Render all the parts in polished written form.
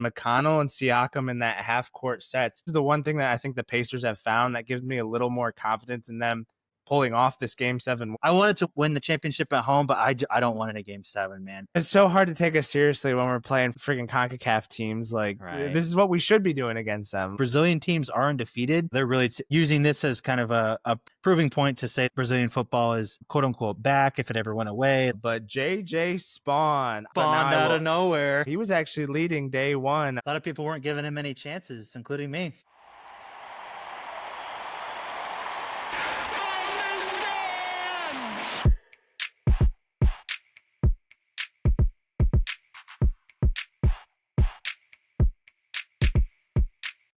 McConnell and Siakam in that half-court sets. This is the one thing that I think the Pacers have found that gives me a little more confidence in them pulling off this Game 7. I wanted to win the championship at home, but I don't want it in Game 7, man. It's so hard to take us seriously when we're playing freaking CONCACAF teams. Like, This is what we should be doing against them. Brazilian teams are undefeated. They're really using this as kind of a proving point to say Brazilian football is quote-unquote back if it ever went away. But JJ Spaun out of nowhere. He was actually leading day one. A lot of people weren't giving him any chances, including me.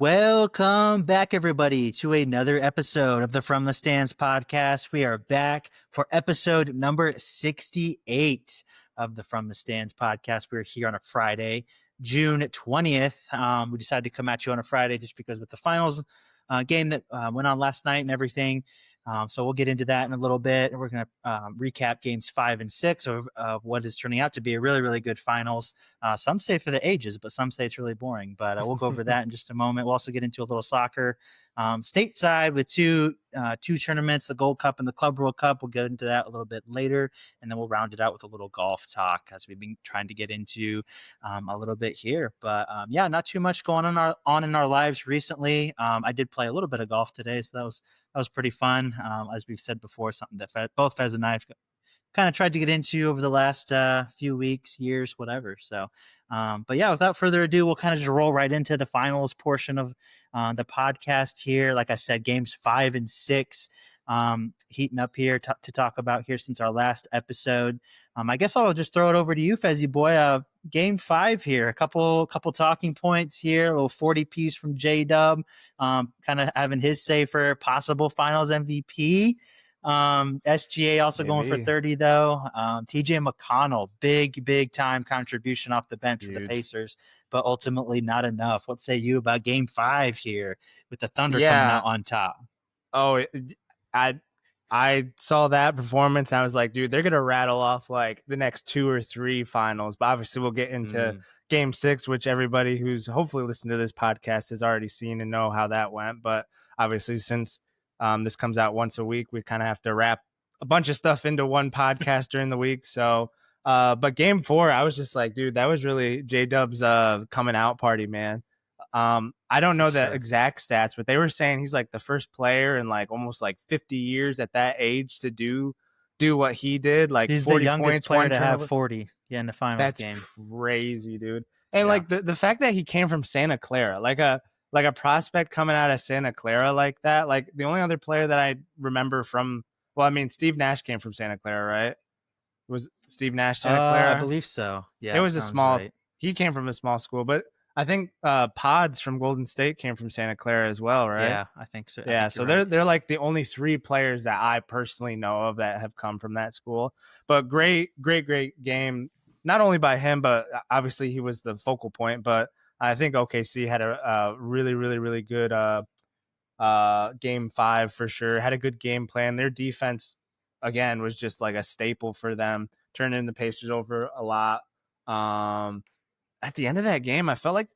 Welcome back, everybody, to another episode of the From the Stands podcast. We are back for episode number 68 of the From the Stands podcast. We're here on a Friday, June 20th. We decided to come at you on a Friday just because with the finals game that went on last night and everything. So we'll get into that in a little bit. And we're going to recap games 5 and 6 of what is turning out to be a really, really good finals. Some say for the ages, but some say it's really boring. But we'll go over that in just a moment. We'll also get into a little soccer stateside with two tournaments, the Gold Cup and the Club World Cup. We'll get into that a little bit later. And then we'll round it out with a little golf talk as we've been trying to get into a little bit here. But yeah, not too much going on in our lives recently. I did play a little bit of golf today, so that was pretty fun. As we've said before, something that both Fez and I have kind of tried to get into over the last few weeks, years, whatever. So, but yeah, without further ado, we'll kind of just roll right into the finals portion of the podcast here. Like I said, games 5 and 6 heating up here to talk about here since our last episode. I guess I'll just throw it over to you, Fezzy boy. Game 5 here, a couple talking points here, a little 40 piece from J-Dub, kind of having his say for possible finals MVP. SGA also going for 30 though. TJ McConnell, big time contribution off the bench for the Pacers, but ultimately not enough. What say you about game 5 here with the Thunder coming out on top? Oh, I saw that performance. And I was like, dude, they're going to rattle off like the next 2 or 3 finals. But obviously we'll get into game 6, which everybody who's hopefully listened to this podcast has already seen and know how that went. But obviously since this comes out once a week, we kind of have to wrap a bunch of stuff into one podcast during the week. So, but game 4, I was just like, dude, that was really J-Dub's coming out party, man. I don't know the exact stats, but they were saying he's like the first player in like almost like 50 years at that age to do what he did. Like he's 40 the youngest points, player to have 40 in the finals game. That's crazy, dude. And like the fact that he came from Santa Clara, like a prospect coming out of Santa Clara like that. Like the only other player that I remember from, well, I mean, Steve Nash came from Santa Clara, right? Was Steve Nash Santa Clara? I believe so. Yeah, it was a small. Right. He came from a small school, but I think Pods from Golden State came from Santa Clara as well, right? Yeah, I think so. Yeah, so they're like the only 3 players that I personally know of that have come from that school. But great game, not only by him, but obviously he was the focal point. But I think OKC had a really good game 5 for sure. Had a good game plan. Their defense again was just like a staple for them, turning the Pacers over a lot. At the end of that game, I felt like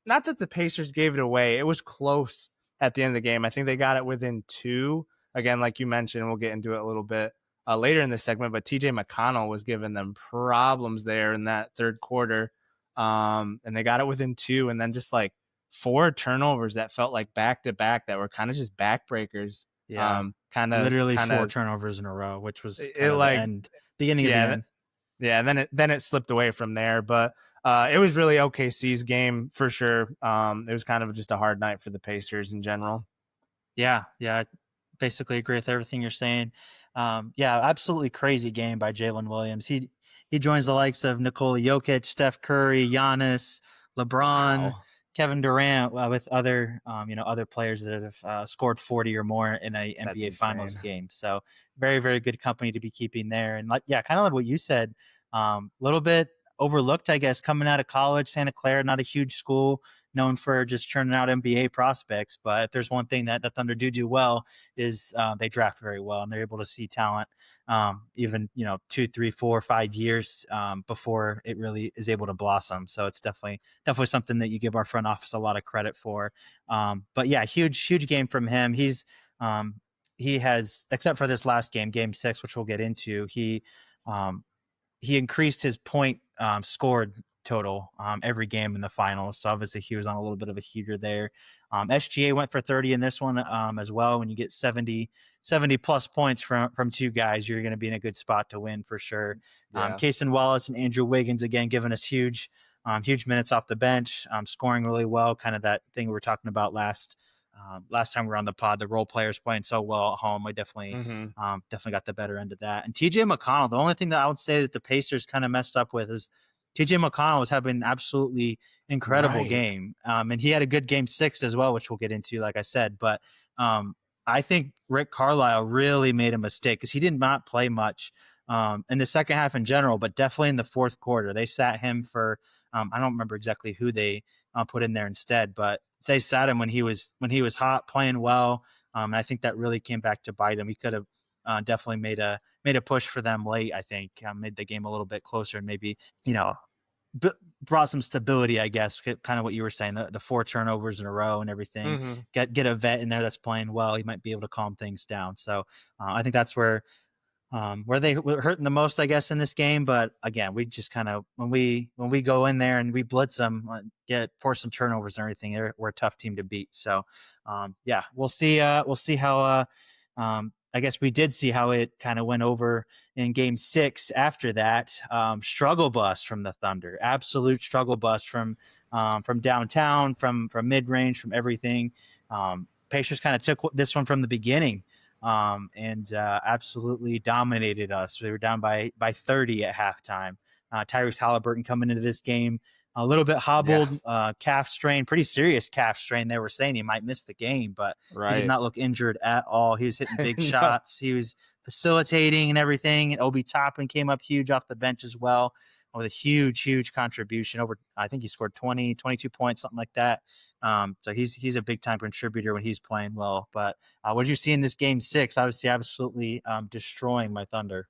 not that the Pacers gave it away. It was close at the end of the game. I think they got it within 2. Again, like you mentioned, we'll get into it a little bit later in this segment, but TJ McConnell was giving them problems there in that third quarter. And they got it within 2, and then just like 4 turnovers that felt like back-to-back that were kind of just backbreakers. Yeah, literally 4 turnovers in a row, which was beginning of the end. Yeah, and then it slipped away from there, but it was really OKC's game for sure. It was kind of just a hard night for the Pacers in general. Yeah, I basically agree with everything you're saying. Yeah, absolutely crazy game by Jalen Williams. He joins the likes of Nikola Jokic, Steph Curry, Giannis, LeBron, Kevin Durant, with other players that have scored 40 or more in a NBA Finals game. So very, very good company to be keeping there. And kind of like what you said, a little bit overlooked, I guess, coming out of college. Santa Clara, not a huge school, known for just churning out NBA prospects. But if there's one thing that the Thunder do well is they draft very well, and they're able to see talent even 2, 3, 4, 5 years before it really is able to blossom. So it's definitely something that you give our front office a lot of credit for. But yeah, huge game from him. He has, except for this last game, game 6, which we'll get into, um, he increased his point scored total every game in the finals. So obviously he was on a little bit of a heater there. SGA went for 30 in this one as well. When you get 70 plus points from two guys, you're going to be in a good spot to win for sure. Yeah. Kaysen Wallace and Andrew Wiggins, again, giving us huge minutes off the bench, scoring really well. Kind of that thing we were talking about last time we were on the pod, the role players playing so well at home. I definitely got the better end of that. And TJ McConnell, the only thing that I would say that the Pacers kind of messed up with is TJ McConnell was having an absolutely incredible game. And he had a good game 6 as well, which we'll get into, like I said. But I think Rick Carlisle really made a mistake because he did not play much in the second half in general, but definitely in the fourth quarter. They sat him for, I don't remember exactly who they put in there instead, but they sat him when he was hot, playing well. And I think that really came back to bite him. He could have definitely made a push for them late. I think made the game a little bit closer and maybe brought some stability. I guess kind of what you were saying, the 4 turnovers in a row and everything. Get a vet in there that's playing well. He might be able to calm things down. So I think that's where they were hurting the most, I guess, in this game. But again, we just kind of when we go in there and we blitz them, force some turnovers and everything, we're a tough team to beat. So yeah, we'll see how. I guess we did see how it kind of went over in game 6 after that. Struggle bus from the Thunder, absolute struggle bus from downtown, from mid range, from everything. Pacers kind of took this one from the beginning. And absolutely dominated us. They were down by 30 at halftime. Tyrese Halliburton coming into this game a little bit hobbled, calf strain, pretty serious calf strain. They were saying he might miss the game, but he did not look injured at all. He was hitting big shots. He was facilitating and everything. And Obi Toppin came up huge off the bench as well with a huge contribution. I think he scored 20, 22 points, something like that. So he's a big time contributor when he's playing well. But what did you see in this game 6? Obviously, absolutely destroying my Thunder.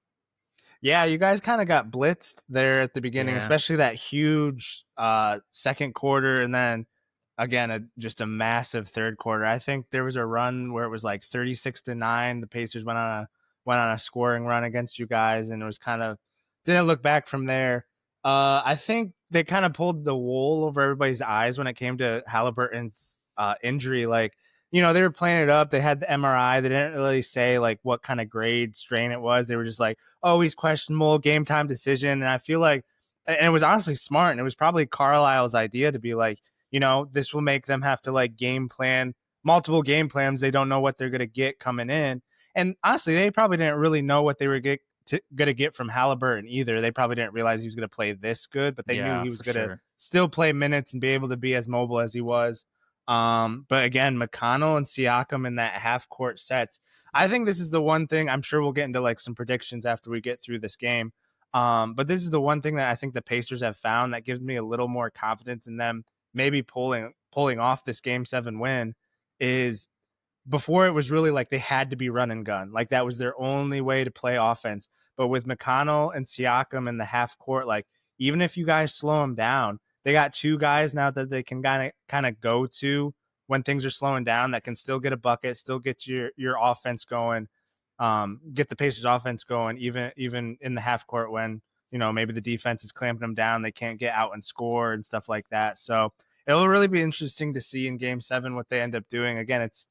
Yeah, you guys kind of got blitzed there at the beginning, especially that huge second quarter, and then again just a massive third quarter. I think there was a run where it was like 36-9. The Pacers went on a scoring run against you guys, and it was kind of didn't look back from there. I think they kind of pulled the wool over everybody's eyes when it came to Halliburton's injury. Like, they were playing it up. They had the MRI. They didn't really say like what kind of grade strain it was. They were just like, oh, he's questionable, game time decision. And I feel like, and it was honestly smart. And it was probably Carlisle's idea to be like, this will make them have to like game plan multiple game plans. They don't know what they're going to get coming in. And honestly, they probably didn't really know what they were going to get from Halliburton either. They probably didn't realize he was going to play this good, but they knew he was going to still play minutes and be able to be as mobile as he was. But again, McConnell and Siakam in that half court sets. I think this is the one thing. I'm sure we'll get into like some predictions after we get through this game. But this is the one thing that I think the Pacers have found that gives me a little more confidence in them maybe pulling off this game 7 win. Is before it was really like they had to be run and gun. Like that was their only way to play offense. But with McConnell and Siakam in the half court, like even if you guys slow them down, they got 2 guys now that they can kind of go to when things are slowing down that can still get a bucket, still get your offense going, get the Pacers offense going, even in the half court when, maybe the defense is clamping them down. They can't get out and score and stuff like that. So it'll really be interesting to see in game 7 what they end up doing. Again, it's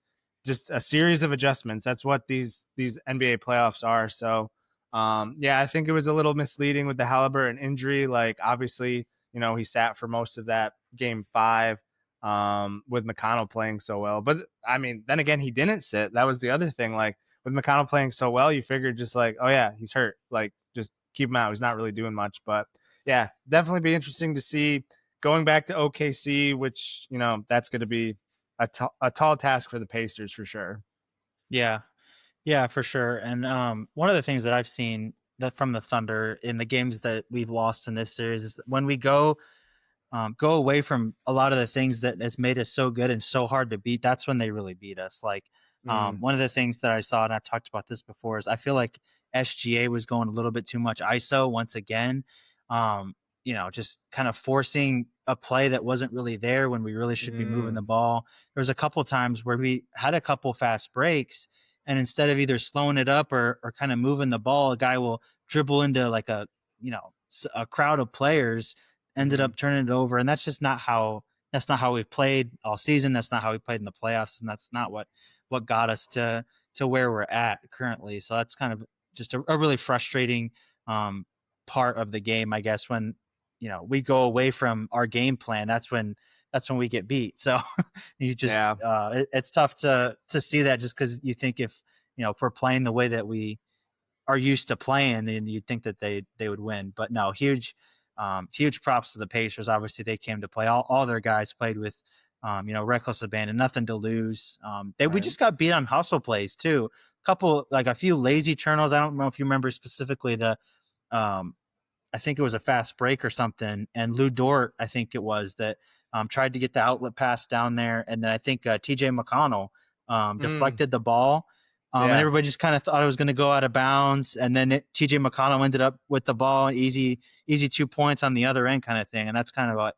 just a series of adjustments. That's what these NBA playoffs are. So, I think it was a little misleading with the Halliburton injury. Like, obviously, he sat for most of that game 5 with McConnell playing so well. But, I mean, then again, he didn't sit. That was the other thing. Like, with McConnell playing so well, you figured just like, oh, yeah, he's hurt. Like, just keep him out. He's not really doing much. But, yeah, definitely be interesting to see going back to OKC, which, that's going to be a tall task for the Pacers for sure. Yeah, for sure. And one of the things that I've seen that from the Thunder in the games that we've lost in this series is that when we go away from a lot of the things that has made us so good and so hard to beat, that's when they really beat us. Like Mm, one of the things that I saw, and I've talked about this before, is I feel like SGA was going a little bit too much ISO once again. Um, just kind of forcing a play that wasn't really there when we really should be moving the mm, ball. There was a couple times where we had a couple fast breaks, and instead of either slowing it up or kind of moving the ball, a guy will dribble into like a crowd of players, ended mm, up turning it over, and that's not how we've played all season. That's not how we played in the playoffs, and that's not what got us to where we're at currently. So that's kind of just a really frustrating um, part of the game, I guess. When we go away from our game plan, that's when we get beat. So you just yeah, it's tough to see that, just because you think if we're playing the way that we are used to playing, then you'd think that they would win. But no, huge props to the Pacers. Obviously, they came to play. All their guys played with reckless abandon, nothing to lose. We right. just got beat on hustle plays too. A few lazy turnovers. I don't know if you remember specifically the um, I think it was a fast break or something, and Lou Dort, I think it was, that tried to get the outlet pass down there, and then I think T.J. McConnell Mm, deflected the ball, and yeah, everybody just kind of thought it was going to go out of bounds, and then T.J. McConnell ended up with the ball, easy 2 points on the other end, kind of thing, and that's kind of what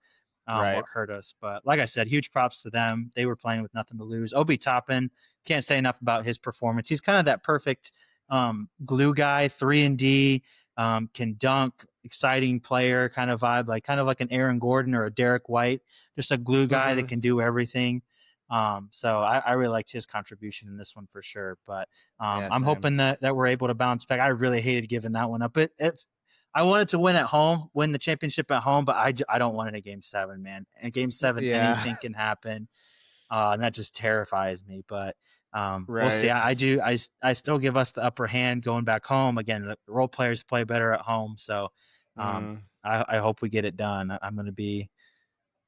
right. hurt us. But like I said, huge props to them. They were playing with nothing to lose. Obi Toppin, can't say enough about his performance. He's kind of that perfect glue guy, 3-and-D, can dunk, exciting player kind of vibe, kind of like an Aaron Gordon or a Derek White, just a glue guy that Hmm. can do everything. So I really liked his contribution in this one for sure. But Yeah, I'm same. hoping that we're able to bounce back. I really hated giving that one up. I wanted to win at home, win the championship at home, but I don't want it in Game 7, man. In Game 7, Yeah, anything can happen, and that just terrifies me. But we'll see. right. I still give us the upper hand going back home. Again, the role players play better at home, so um, Mm. I hope we get it done. I'm going to be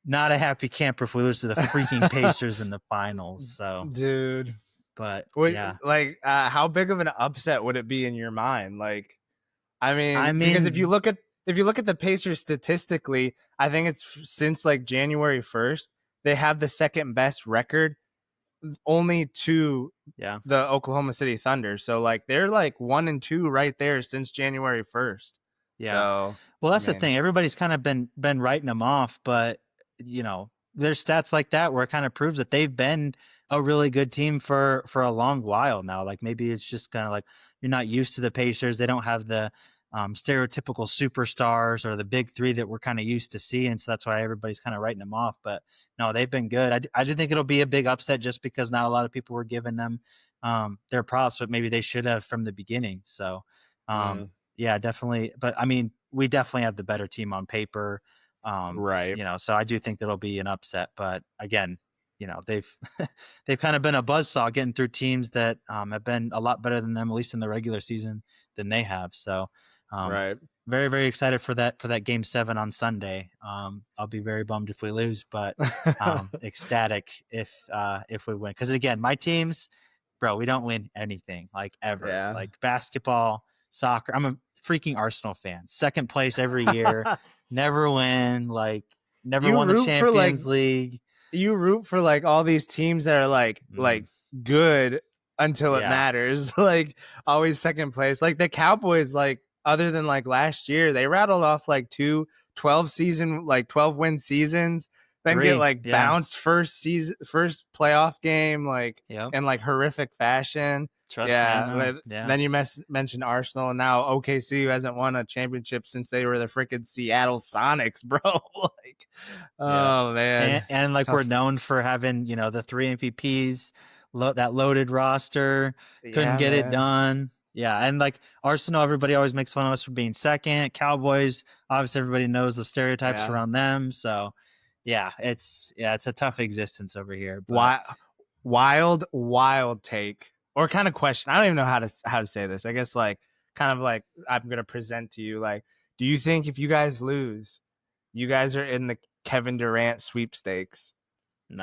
not a happy camper if we lose to the freaking Pacers in the finals. So, Dude, but what yeah, how big of an upset would it be in your mind? Like, I I mean, because mean, if you look at the Pacers statistically, I think it's since like January 1st, they have the second best record only to yeah. the Oklahoma City Thunder. So like they're like 1-2 right there since January 1st. Yeah. So, Well, I that's the mean, thing. Everybody's kind of been writing them off, but there's stats like that where it kind of proves that they've been a really good team for a long while now. Like maybe it's just kind of like you're not used to the Pacers. They don't have the stereotypical superstars or the big three that we're kind of used to seeing. So that's why everybody's kind of writing them off. But no, they've been good. I do think it'll be a big upset just because not a lot of people were giving them their props, but maybe they should have from the beginning. So mm, yeah, definitely. But I mean, we definitely have the better team on paper. right. So I do think that'll be an upset. But again, they've they've kind of been a buzzsaw getting through teams that have been a lot better than them, at least in the regular season, than they have. So um, Right. very, very excited for that game 7 on Sunday. I'll be very bummed if we lose, but ecstatic if we win. Because again, my teams, bro, we don't win anything like ever. Yeah. Like basketball, soccer. I'm a freaking Arsenal fan. Second place every year, never win. Like never you won the root for like Champions League. you root for like all these teams that are Mm, good until it yeah, matters. Like always second place. Like the Cowboys, like other than like last year, they rattled off like 12 win seasons, then get 3. like Yeah, bounced first playoff game, like yep. in like horrific fashion. Trust me, I Yeah, know. but Yeah, then you mentioned Arsenal, and now OKC, who hasn't won a championship since they were the freaking Seattle Sonics, bro. Like, yeah. oh man, And like we're tough. known for having, the 3 MVPs, that loaded roster, couldn't Yeah, get it man. done. Yeah, and like Arsenal, everybody always makes fun of us for being second. Cowboys, obviously everybody knows the stereotypes Yeah. around them. So it's a tough existence over here. But Why wild take or kind of question. I don't even know how to say this. I guess like kind of like I'm gonna present to you like, do you think if you guys lose, you guys are in the Kevin Durant sweepstakes?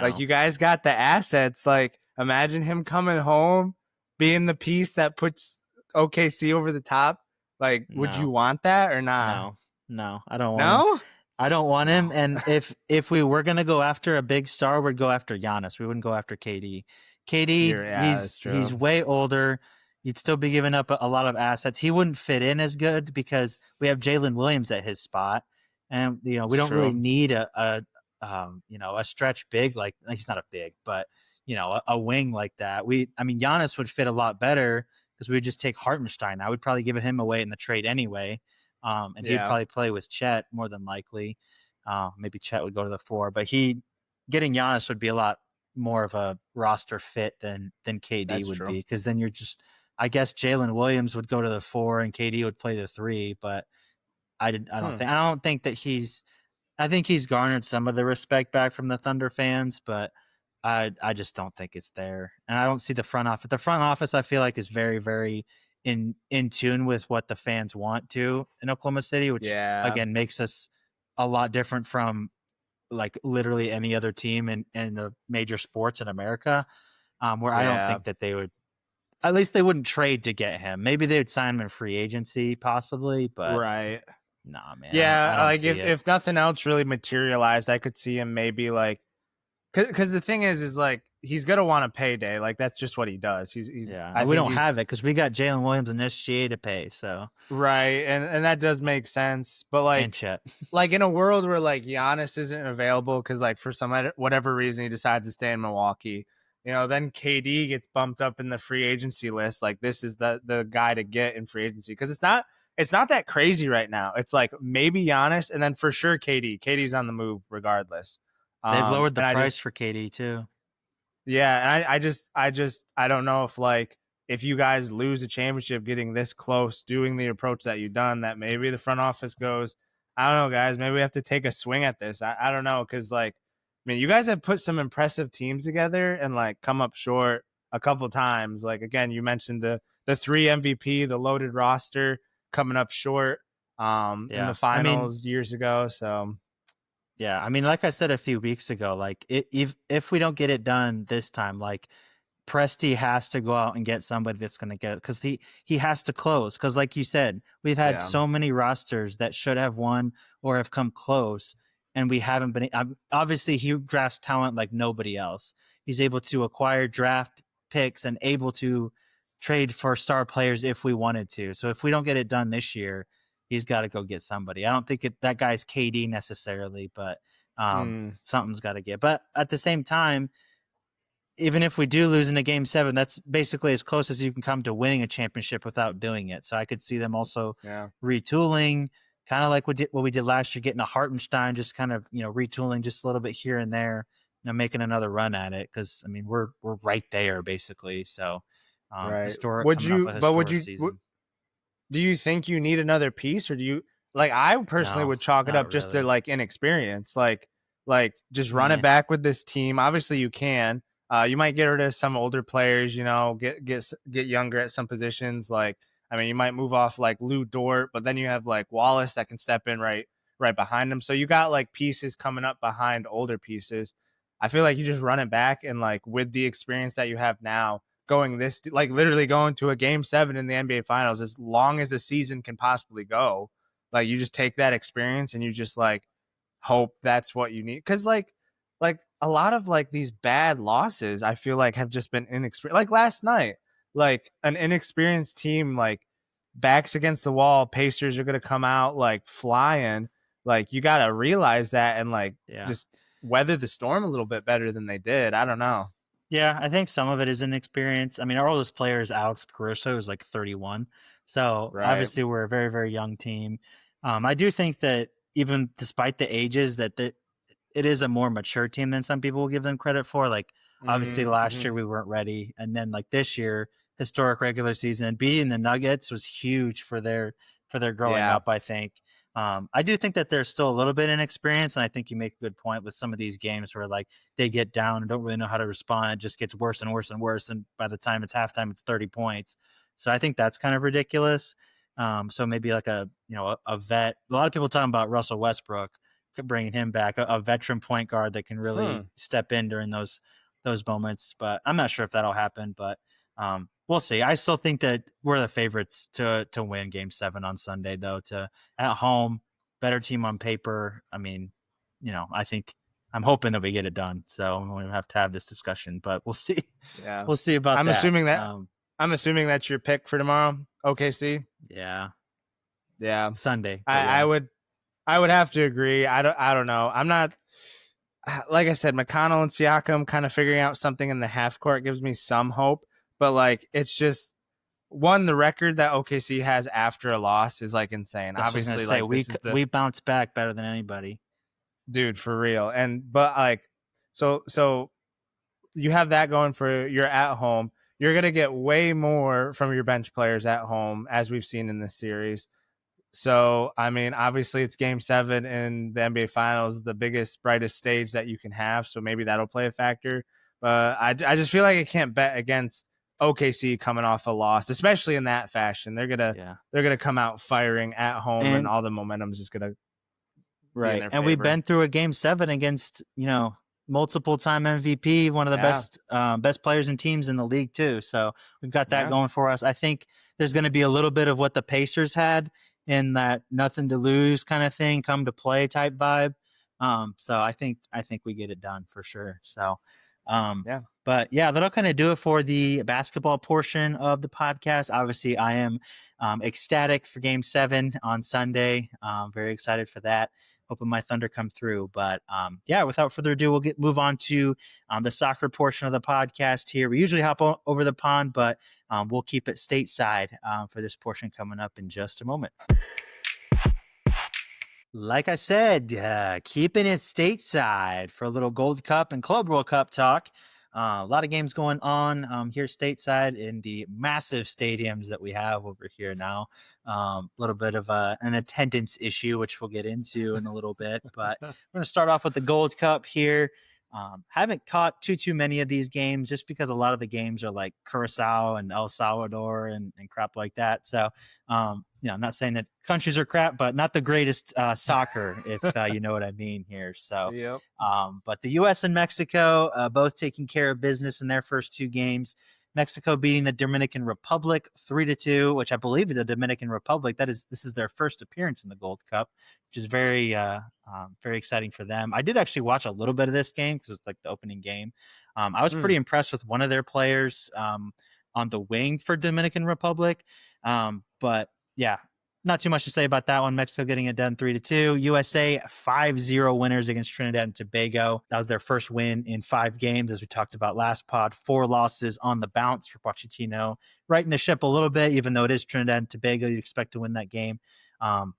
Like no. you guys got the assets. Like imagine him coming home, being the piece that puts OKC over the top. Like, would you No, want that or not? no, I don't want him. No? I don't want him. No. And if we were gonna go after a big star, we'd go after Giannis. We wouldn't go after KD. KD, Yeah, that's he's true. way older. You'd still be giving up a lot of assets. He wouldn't fit in as good because we have Jalen Williams at his spot, and we It's don't really true. need a stretch big like he's not a big, but a wing like that. I mean, Giannis would fit a lot better because we would just take Hartenstein. I would probably give him away in the trade anyway. And he'd Yeah. probably play with Chet more than likely. Maybe Chet would go to the 4, but getting Giannis would be a lot more of a roster fit than KD That's would true. be, because then you're just, I guess Jalen Williams would go to the 4 and KD would play the 3, but Hmm. I don't think that I think he's garnered some of the respect back from the Thunder fans, but I just don't think it's there, and I don't see the front office. The front office, I feel like, is very, very in tune with what the fans want to in Oklahoma City, which Yeah. again makes us a lot different from like literally any other team in the major sports in America. Where I don't Yeah. think that they would, at least they wouldn't trade to get him. Maybe they would sign him in free agency, possibly, but Right. nah, man, I Yeah, don't like see it. if nothing else really materialized, I could see him maybe like because the thing is like he's gonna want a payday. Like that's just what he does. He's Yeah, I and we think don't he's have it because we got Jalen Williams and SGA to pay, so right, and that does make sense. But and Chet. like in a world where like Giannis isn't available because like for some whatever reason he decides to stay in Milwaukee, then KD gets bumped up in the free agency list. Like this is the guy to get in free agency because it's not that crazy right now. It's like maybe Giannis and then for sure KD. KD's on the move regardless. They've lowered the And I price just for KD too. yeah, and I don't know if like if you guys lose a championship getting this close, doing the approach that you've done, that maybe the front office goes, I don't know, guys, maybe we have to take a swing at this. I don't know, because like, I mean, you guys have put some impressive teams together and like come up short a couple times. Like again, you mentioned the 3 MVP, the loaded roster coming up short in the Yeah, I mean, finals years ago. So yeah, I mean, like I said a few weeks ago, like if we don't get it done this time, like Presti has to go out and get somebody that's going to get it, because he has to close, because like you said, we've had yeah. so many rosters that should have won or have come close, and we haven't been. Obviously, he drafts talent like nobody else. He's able to acquire draft picks and able to trade for star players if we wanted to. So if we don't get it done this year, he's got to go get somebody. I don't think that guy's KD necessarily, but Hmm. something's got to get. But at the same time, even if we do lose in a game 7, that's basically as close as you can come to winning a championship without doing it. So I could see them also Yeah. retooling, kind of like what we did last year, getting a Hartenstein, just kind of retooling just a little bit here and there, making another run at it. Because I mean, we're right there basically. So Right. historic, Would coming off you? a But would historic you? season. Do you think you need another piece, or do you like? I personally No, would chalk it not up just to really. like inexperience. Like just run it Meh. back with this team. Obviously, you can. You might get rid of some older players. Get younger at some positions. Like I mean, you might move off like Lou Dort, but then you have like Wallace that can step in right behind him. So you got like pieces coming up behind older pieces. I feel like you just run it back and like with the experience that you have now going this like literally going to a game 7 in the NBA finals as long as the season can possibly go. Like you just take that experience and you just like hope that's what you need cuz like a lot of like these bad losses I feel like have just been inexperienced. Like last night, like an inexperienced team like backs against the wall, Pacers are going to come out like flying. Like you got to realize that and like Yeah. just weather the storm a little bit better than they did. I don't know. Yeah, I think some of it is inexperience. I mean, our oldest player is Alex Caruso, who's like 31. So Right. obviously, we're a very, very young team. I do think that even despite the ages, that it is a more mature team than some people will give them credit for. Like obviously last Mm-hmm. year we weren't ready, and then like this year, historic regular season, beating the Nuggets was huge for their growing Yeah. up. I think. I do think that there's still a little bit inexperience, and I think you make a good point with some of these games where like they get down and don't really know how to respond. It just gets worse and worse and worse, and by the time it's halftime, it's 30 points. So I think that's kind of ridiculous. So maybe like a vet. A lot of people talking about Russell Westbrook, bringing him back, a veteran point guard that can really Hmm. step in during those moments. But I'm not sure if that'll happen. But We'll see. I still think that we're the favorites to win Game 7 on Sunday, though. To at home, better team on paper. I mean, I'm hoping that we get it done. So we have to have this discussion, but we'll see. Yeah. We'll see about I'm that. assuming that I'm assuming that's your pick for tomorrow. OKC. Yeah. Yeah. Sunday. I would have to agree. I don't know. I'm not, like I said, McConnell and Siakam kind of figuring out something in the half court gives me some hope, but like it's just the record that OKC has after a loss is like insane. Obviously, say, like we bounce back better than anybody, dude, for real. But like, so you have that going for you're at home. You're gonna get way more from your bench players at home, as we've seen in this series. So, I mean, obviously it's Game 7 in the NBA Finals, the biggest, brightest stage that you can have. So maybe that'll play a factor. But I just feel like I can't bet against OKC coming off a loss, especially in that fashion. They're gonna come out firing at home, and all the momentum's just gonna be in their favor. We've been through a Game 7 against multiple time MVP, one of the best players and teams in the league too. So we've got that going for us. I think there's going to be a little bit of what the Pacers had in that nothing to lose kind of thing, come to play type vibe. So I think we get it done for sure. So but yeah, that'll kind of do it for the basketball portion of the podcast. Obviously, I am ecstatic for Game 7 on Sunday. Very excited for that. Hoping my Thunder come through. But without further ado, we'll move on to the soccer portion of the podcast here. We usually hop over the pond, but we'll keep it stateside for this portion coming up in just a moment. Like I said, keeping it stateside for a little Gold Cup and Club World Cup talk. A lot of games going on here stateside in the massive stadiums that we have over here now. A little bit of an attendance issue, which we'll get into in a little bit. But we're going to start off with the Gold Cup here. Haven't caught too many of these games just because a lot of the games are like Curacao and El Salvador and crap like that. So, I'm not saying that countries are crap, but not the greatest soccer, if you know what I mean here. So, but the U.S. and Mexico both taking care of business in their first two games. Mexico beating the Dominican Republic 3-2, which I believe the Dominican Republic, this is their first appearance in the Gold Cup, which is very exciting for them. I did actually watch a little bit of this game because it's like the opening game. I was pretty impressed with one of their players on the wing for Dominican Republic. But yeah, not too much to say about that one. Mexico getting it done 3-2. USA 5-0 winners against Trinidad and Tobago. That was their first win in 5 games, as we talked about last pod. 4 losses on the bounce for Pochettino. Righting the ship a little bit, even though it is Trinidad and Tobago, you expect to win that game.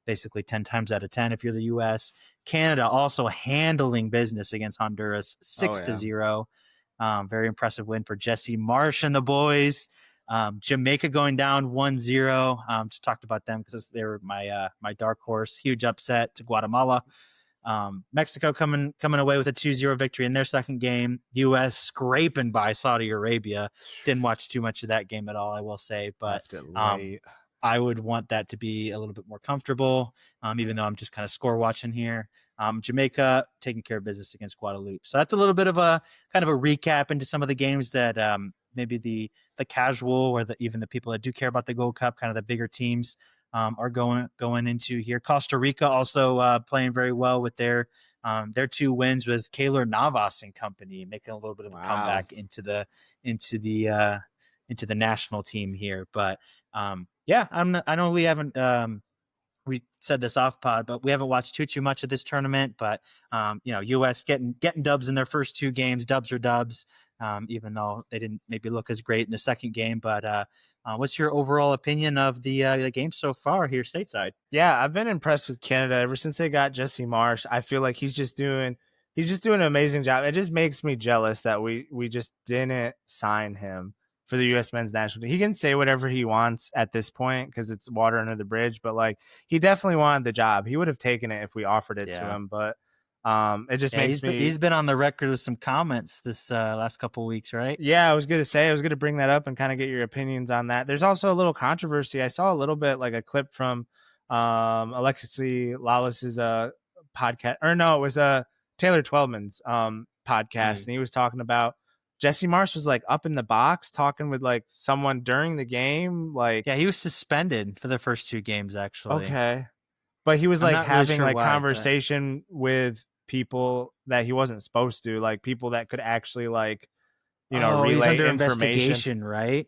Basically 10 times out of 10 if you're the U.S. Canada also handling business against Honduras 6-0. Very impressive win for Jesse Marsh and the boys. Jamaica going down 1-0. Just talked about them because they were my dark horse. Huge upset to Guatemala. Mexico coming away with a 2-0 victory in their second game. U.S. scraping by Saudi Arabia. Didn't watch too much of that game at all, I will say, but I would want that to be a little bit more comfortable, even though I'm just kind of score watching here. Jamaica taking care of business against Guadeloupe. So that's a little bit of a kind of a recap into some of the games that maybe the casual or even the people that do care about the Gold Cup, kind of the bigger teams, are going into here. Costa Rica also playing very well with their 2 wins with Keylor Navas and company, making a little bit of a comeback into the national team here. But I know we haven't we said this off pod, but we haven't watched too much of this tournament. But U.S. getting dubs in their first 2 games. Dubs are dubs, even though they didn't maybe look as great in the second game. But what's your overall opinion of the game so far here stateside? Yeah, I've been impressed with Canada ever since they got Jesse Marsh. I feel like he's just doing an amazing job. It just makes me jealous that we just didn't sign him for the U.S. men's national team. He can say whatever he wants at this point because it's water under the bridge, but like he definitely wanted the job. He would have taken it if we offered it to him, but it just makes me. He's been on the record with some comments this last couple of weeks, right? Yeah, I was going to bring that up and kind of get your opinions on that. There's also a little controversy. I saw a little bit like a clip from Alexi Lawless's podcast, or no, it was Taylor Twelman's podcast, and he was talking about Jesse Marsh was like up in the box talking with like someone during the game. Like, Yeah, he was suspended for the first 2 games, actually. okay. But he was I'm like not really having sure like why, but conversation with people that he wasn't supposed to, like people that could actually like, he's relay under information, investigation, right?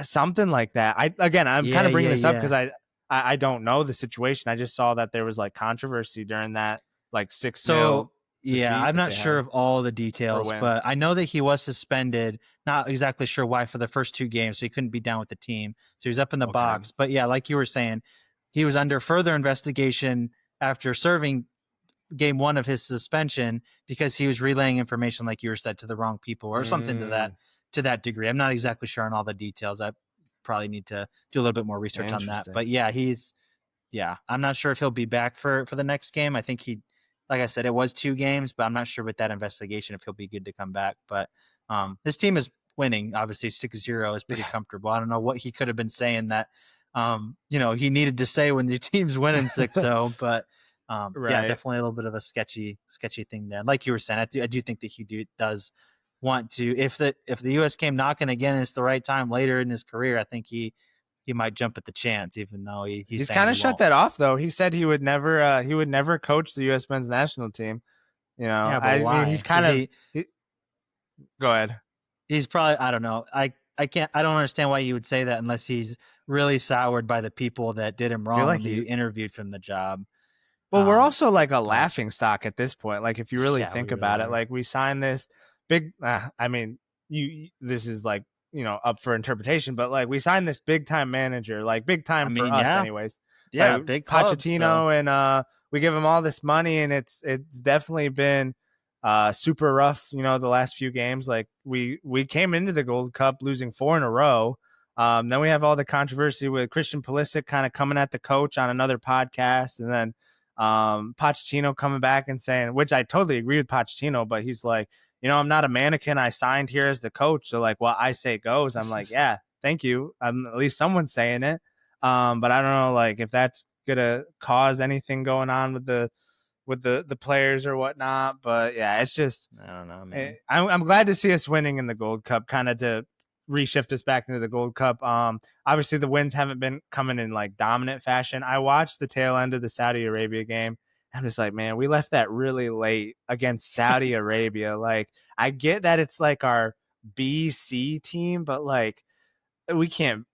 something like that. I'm kind Yeah, of bringing yeah, this up because yeah. I don't know the situation. I just saw that there was like controversy during that like 6-0 So, yeah, defeat I'm that not they sure had of all the or details, win. but I know that he was suspended. Not exactly sure why for the first 2 games, so he couldn't be down with the team. So he was up in the Okay. box. But yeah, like you were saying, he was under further investigation after serving game 1 of his suspension because he was relaying information, like you were said, to the wrong people or something Mm, to that degree. I'm not exactly sure on all the details. I probably need to do a little bit more research on that. interesting. But yeah, I'm not sure if he'll be back for the next game. I think like I said, it was 2 games, but I'm not sure with that investigation if he'll be good to come back. But his team is winning. Obviously, 6-0 is pretty comfortable. I don't know what he could have been saying that he needed to say when the team's winning 6-0, but yeah, Right. definitely a little bit of a sketchy thing there. Like you were saying, I do think that does want to, if the US came knocking again, it's the right time later in his career. I think he might jump at the chance, even though he's He's saying kind he of shut won't. that off though. He said he would never coach the US men's national team. Yeah, but I mean, he's why? kind of go ahead. He's probably, I don't know. I don't understand why you would say that unless he's really soured by the people that did him I feel wrong like when they interviewed for the job. well, we're also like a But laughing stock at this point. Like if you really yeah, we think really about it, are. like we signed this big. I mean, this is like up for interpretation, but like we signed this big time manager, like big I time for mean, us, yeah, anyways. yeah, Like big clubs. So Pochettino, and we give him all this money, and it's definitely been super rough. The last few games, like we came into the Gold Cup losing 4 in a row. Then we have all the controversy with Christian Pulisic kind of coming at the coach on another podcast, and then Pochettino coming back and saying, which I totally agree with Pochettino, but he's like, I'm not a mannequin. I signed here as the coach, so like what I say goes. I'm like, yeah, thank you. At least someone's saying it. But I don't know, like if that's gonna cause anything going on with the players or whatnot. But yeah, it's just I don't know, man. I'm glad to see us winning in the Gold Cup, kind of to reshift us back into the Gold Cup. Obviously the wins haven't been coming in like dominant fashion. I watched the tail end of the Saudi Arabia game. I'm just like, man, we left that really late against Saudi Arabia. Like, I get that it's like our BC team, but like we can't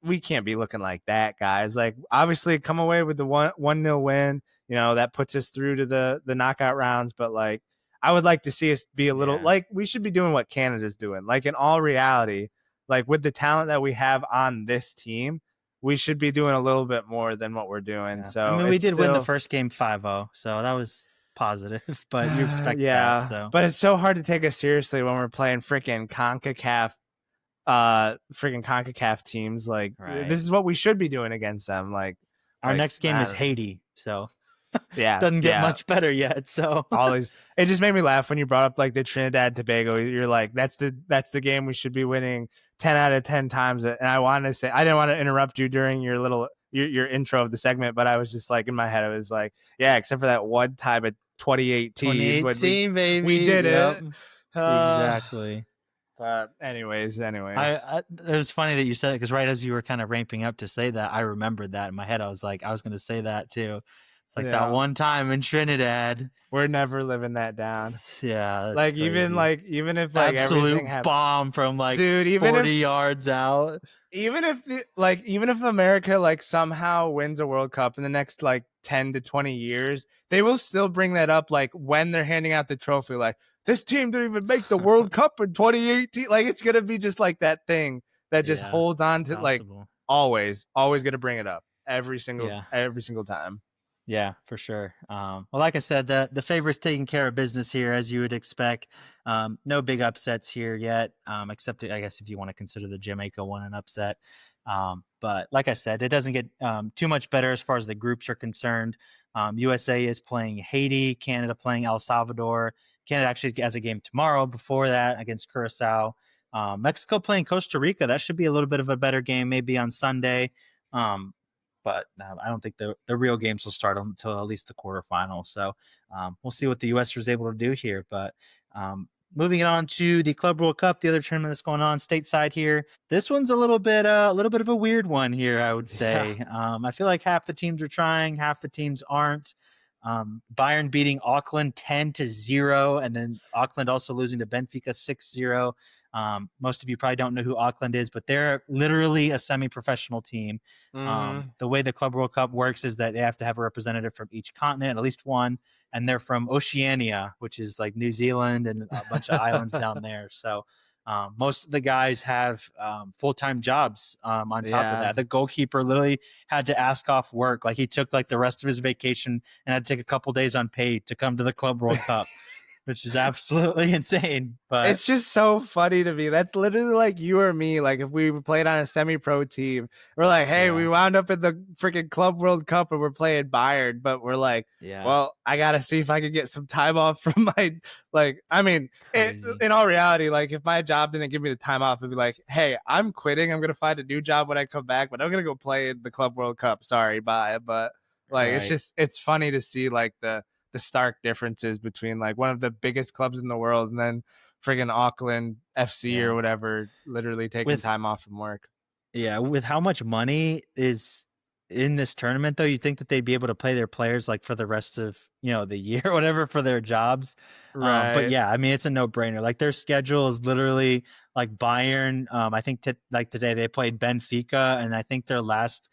be looking like that, guys. Like, obviously come away with the 1-0 win, that puts us through to the knockout rounds, but like I would like to see us be a little Yeah, like we should be doing what Canada's doing. Like, in all reality, like with the talent that we have on this team, we should be doing a little bit more than what we're doing. yeah. I So mean, we it's did win the still first game 5-0, so that was positive. But you expect that, yeah, so but it's so hard to take us seriously when we're playing freaking CONCACAF teams. Like, right. this is what we should be doing against them. Our next game I is don't know. Haiti, so Yeah, doesn't get yeah. much better yet. So Always, it just made me laugh when you brought up like the Trinidad Tobago. You're like, that's the game we should be winning 10 out of 10 times. And I wanted to say, I didn't want to interrupt you during your intro of the segment, but I was just like in my head, I was like, yeah, except for that one time at 2018 when we 2018, we baby. did Yep, it. Uh, exactly. but anyways, It was funny that you said it because right as you were kind of ramping up to say that, I remembered that in my head. I was like, I was going to say that too. It's like that yeah, one time in Trinidad. we're never living that down. Yeah, that's crazy. Like even if like everything Absolute happened, bomb from like dude. 40 yards out. Even if America like somehow wins a World Cup in the next like 10 to 20 years, they will still bring that up like when they're handing out the trophy. Like, this team didn't even make the World Cup in 2018. Like, it's gonna be just like that thing that just Yeah, holds it's on to, like, possible. always gonna bring it up Yeah. every single time. Yeah, for sure. Well, like I said, the favorites taking care of business here, as you would expect. No big upsets here yet, except I guess if you want to consider the Jamaica one an upset. But like I said, it doesn't get too much better as far as the groups are concerned. USA is playing Haiti, Canada playing El Salvador. Canada actually has a game tomorrow before that against Curacao. Mexico playing Costa Rica. That should be a little bit of a better game, maybe on Sunday. But I don't think the real games will start until at least the quarterfinals. So we'll see what the U.S. was able to do here. But moving it on to the Club World Cup, the other tournament that's going on stateside here. This one's a little bit of a weird one here, I would Yeah. say. I feel like half the teams are trying, half the teams aren't. Bayern beating Auckland 10-0, and then Auckland also losing to Benfica 6-0. Most of you probably don't know who Auckland is, but they're literally a semi-professional team. Mm-hmm. The way the Club World Cup works is that they have to have a representative from each continent, at least one, and they're from Oceania, which is like New Zealand and a bunch of islands down there. So most of the guys have full-time jobs on top of Yeah. that. The goalkeeper literally had to ask off work. Like he took like the rest of his vacation and had to take a couple days unpaid to come to the Club World Cup, which is absolutely insane. But It's just so funny to me. That's literally like you or me. Like if we played on a semi-pro team, we're like, "Hey, we yeah, wound up in the freaking Club World Cup and we're playing Bayern," but we're like, yeah, "Well, I gotta see if I can get some time off from my like." I mean, crazy. in all reality, like if my job didn't give me the time off, it'd be like, "Hey, I'm quitting. I'm gonna find a new job when I come back, but I'm gonna go play in the Club World Cup. Sorry, bye." But like, Right. it's funny to see like the stark differences between like one of the biggest clubs in the world and then friggin' Auckland FC or Yeah. whatever, literally taking With time off from work. Yeah, with how much money is in this tournament, though, you'd think that they'd be able to pay their players like for the rest of the year or whatever for their jobs. But Right. yeah, I mean it's a no brainer. Like their schedule is literally like Bayern. I think like today they played Benfica, and I think their last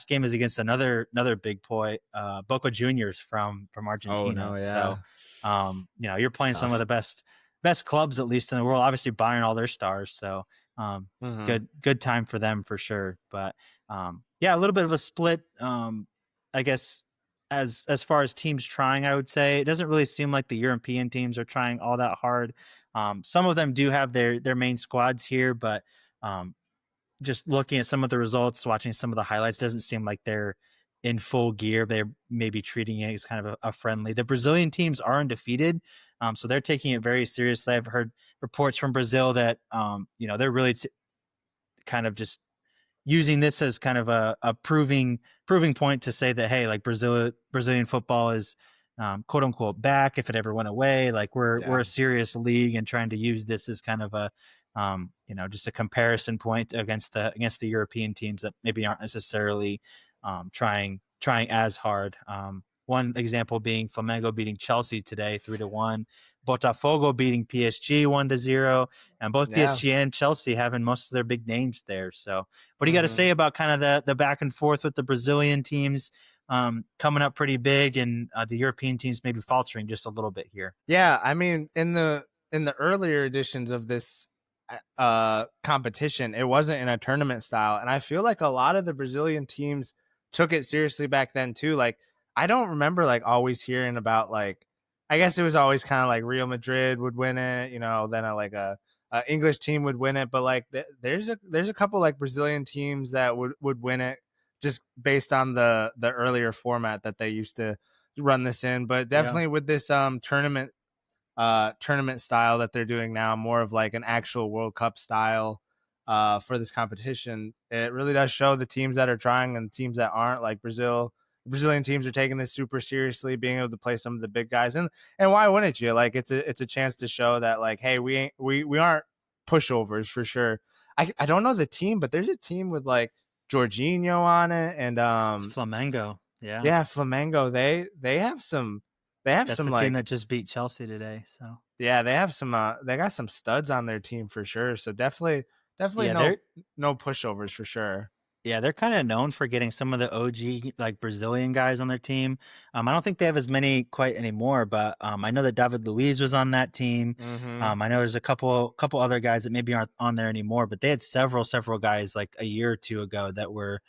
game is against another big boy, Boca Juniors from Oh no, Argentina. So yeah. you're playing some of Tough. the best clubs at least in the world. Obviously Bayern, all their stars. So Mhm. good time for them for sure. But yeah, a little bit of a split. I guess as far as teams trying, I would say it doesn't really seem like the European teams are trying all that hard. Some of them do have their main squads here, but um, just looking at some of the results, watching some of the highlights, doesn't seem like they're in full gear. They're maybe treating it as kind of a friendly. The Brazilian teams are undefeated, so they're taking it very seriously. I've heard reports from Brazil that they're really kind of just using this as kind of a proving point to say that hey, like Brazilian football is quote unquote back if it ever went away. Like we're Yeah. a serious league, and trying to use this as kind of a just a comparison point against the European teams that maybe aren't necessarily trying as hard. One example being Flamengo beating Chelsea today 3-1, Botafogo beating PSG 1-0, and both Yeah. PSG and Chelsea having most of their big names there. So what do you got to Mhm. say about kind of the back and forth with the Brazilian teams coming up pretty big, and the European teams maybe faltering just a little bit here? Yeah, I mean, in the earlier editions of this competition, it wasn't in a tournament style, and I feel like a lot of the Brazilian teams took it seriously back then too. Like, I don't remember like always hearing about like, I guess it was always kind of like Real Madrid would win it, then a English team would win it, but like there's a couple like Brazilian teams that would win it just based on the earlier format that they used to run this in. But Yeah, definitely with this tournament style that they're doing now, more of like an actual World Cup style for this competition. It really does show the teams that are trying and teams that aren't. Like Brazil, the Brazilian teams are taking this super seriously, being able to play some of the big guys, and why wouldn't you? Like it's a chance to show that like, hey, we aren't pushovers for sure. I don't know the team, but there's a team with like Jorginho on it, and it's Flamengo. Yeah, yeah, Flamengo. They have that's some the team like that just beat Chelsea today. So yeah, they got some studs on their team for sure. So definitely yeah, they're no pushovers for sure. Yeah, they're kind of known for getting some of the OG like Brazilian guys on their team. I don't think they have as many quite anymore, but I know that David Luiz was on that team. Mhm. I know there's a couple other guys that maybe aren't on there anymore, but they had several guys like a year or two ago that were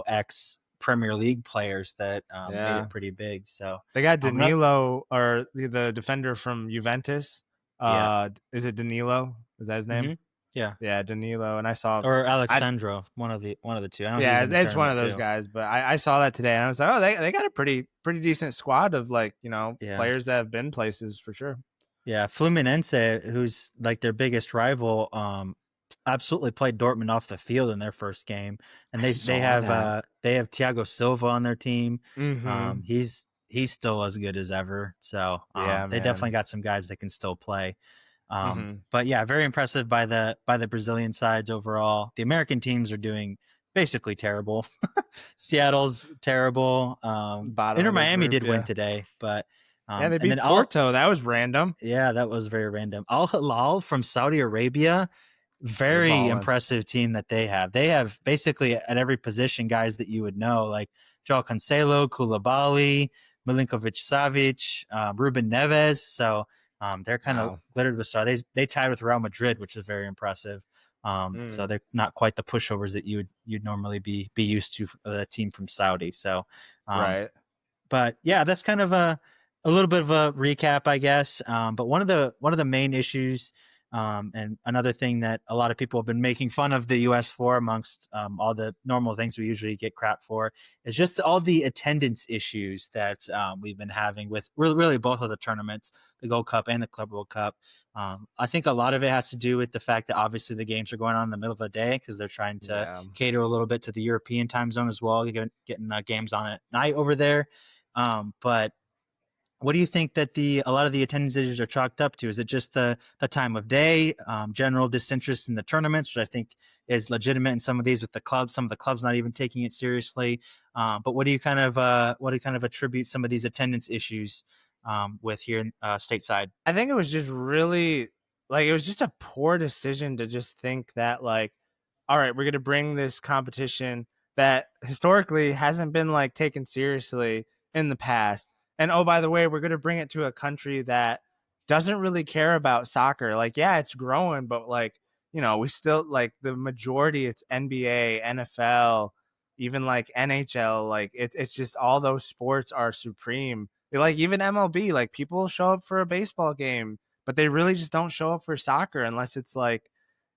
ex Premier League players that made it Yeah. pretty big. So They got not, Danilo or the defender from Juventus. yeah, Is it Danilo? Is that his hmm name? yeah, Yeah, Danilo. And I saw or I Alexandro, one of the two. I know he's yeah, in the it's one tournament of those too. guys, but I saw that today and I was like, oh, they got a pretty decent squad of like, Yeah. players that have been places for sure. Yeah, Fluminense, who's like their biggest rival, absolutely played Dortmund off the field in their first game, and I saw that. they have Thiago Silva on their team. Mhm. He's he's still as good as ever. So Yeah, they definitely man. got some guys that can still play. Hmm. But yeah, very impressive by the Brazilian sides overall. The American teams are doing basically terrible. Seattle's terrible. Bottom Inter of the Miami group. did win Yeah. today, but Yeah, they and then beat Porto. That was random. yeah, that was very random. Al Hilal from Saudi Arabia, They're very balling. impressive team that they have. They have basically at every position guys that you would know, like Joao Cancelo, Koulibaly, Milinkovic Savic, Ruben Neves. So they're kind of Wow. littered with stars. They tied with Real Madrid, which is very impressive. So Mm, they're not quite the pushovers that you'd normally be used to a team from Saudi. So um, right. but yeah, that's kind of a little bit of a recap, I guess. But one of the main issues, and another thing that a lot of people have been making fun of the U.S. for, amongst all the normal things we usually get crap for, is just all the attendance issues that we've been having with really both of the tournaments, the Gold Cup and the Club World Cup. I think a lot of it has to do with the fact that obviously the games are going on in the middle of the day because they're trying to Yeah. cater a little bit to the European time zone as well, getting games on at night over there. But what do you think that a lot of the attendance issues are chalked up to? Is it just the time of day, general disinterest in the tournaments, which I think is legitimate in some of these with the clubs? Some of the clubs not even taking it seriously. But what do you kind of attribute some of these attendance issues with here stateside? I think it was just really like it was just a poor decision to just think that like, all right, we're gonna bring this competition that historically hasn't been like taken seriously in the past. And oh, by the way, we're gonna bring it to a country that doesn't really care about soccer. Like, yeah, it's growing, but like, we still like the majority it's NBA, NFL, even like NHL, like it's just all those sports are supreme. Like even MLB, like people show up for a baseball game, but they really just don't show up for soccer unless it's like,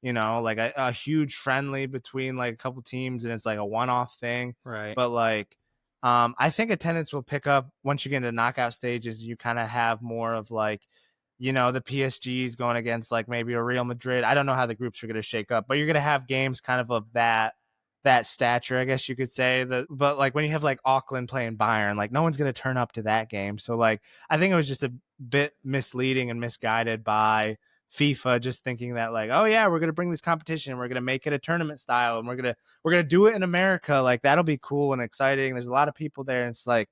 like a huge friendly between like a couple teams and it's like a one-off thing. Right. But like, I think attendance will pick up once you get into knockout stages. You kind of have more of like, the PSGs going against like maybe a Real Madrid. I don't know how the groups are going to shake up, but you're going to have games kind of that stature, I guess you could say. But like when you have like Auckland playing Bayern, like no one's going to turn up to that game. So like I think it was just a bit misleading and misguided by FIFA, just thinking that like, oh yeah, we're going to bring this competition, we're going to make it a tournament style, and we're going to do it in America. Like that'll be cool and exciting. There's a lot of people there, and it's like,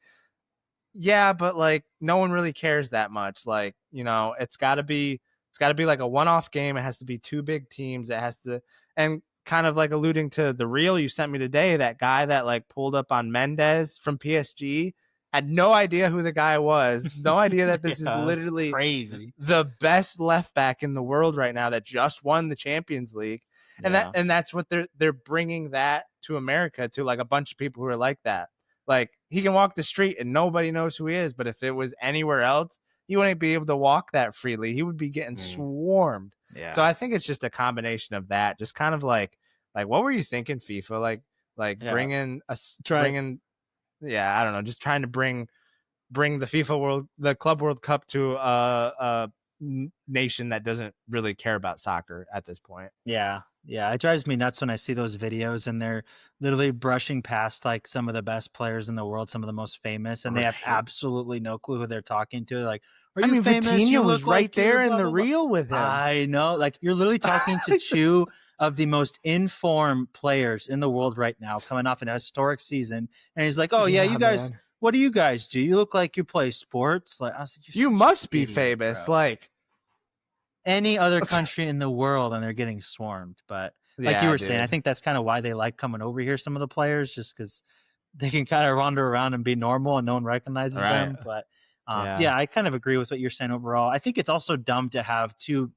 yeah, but like no one really cares that much. Like, it's got to be like a one-off game. It has to be two big teams. It has to, and kind of like alluding to the reel you sent me today, that guy that like pulled up on Mendez from PSG, had no idea who the guy was. No idea that this is Yeah, it's literally crazy. the best left back in the world right now that just won the Champions League. And Yeah. that's what they're bringing that to America, to like a bunch of people who are like that. Like he can walk the street and nobody knows who he is, but if it was anywhere else, he wouldn't be able to walk that freely. He would be getting swarmed. So Yeah. I think it's just a combination of that. Just kind of like what were you thinking, FIFA? Like Yeah. Try. bringing, yeah, I don't know, just trying to bring the Club World Cup to a nation that doesn't really care about soccer at this point. Yeah. Yeah. It drives me nuts when I see those videos and they're literally brushing past like some of the best players in the world, some of the most famous, and they have Right. absolutely no clue who they're talking to. Like, are I you mean, famous? You Vitinha was look right like you're there in blah, the blah, blah. reel with him. I know. Like, you're literally talking to two of the most informed players in the world right now, coming off an historic season. And he's like, oh, yeah, you guys, man. what do you guys do? You look like you play sports. Like, I was like, You you're such must an be idiot, famous. bro. Like, Any other country in the world and they're getting swarmed. But like you yeah, were saying, I dude. think that's kind of why they like coming over here, some of the players, just because they can kind of wander around and be normal and no one recognizes Right. them. But Yeah. yeah, I kind of agree with what you're saying overall. I think it's also dumb to have two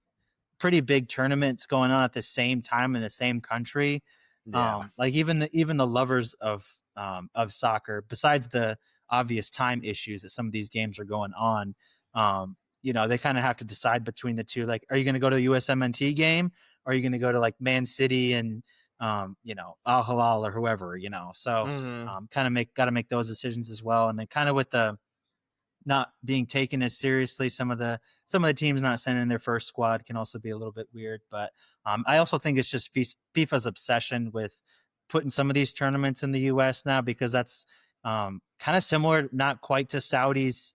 pretty big tournaments going on at the same time in the same country. Yeah. Like even the lovers of soccer, besides the obvious time issues that some of these games are going on, they kind of have to decide between the two. Like, are you going to go to a USMNT game, or are you going to go to like Man City and Al Hilal or whoever? So Mm-hmm. kind of got to make those decisions as well. And then kind of with the not being taken as seriously, some of the teams not sending their first squad can also be a little bit weird. But I also think it's just FIFA's obsession with putting some of these tournaments in the U.S. now, because that's kind of similar, not quite to Saudi's,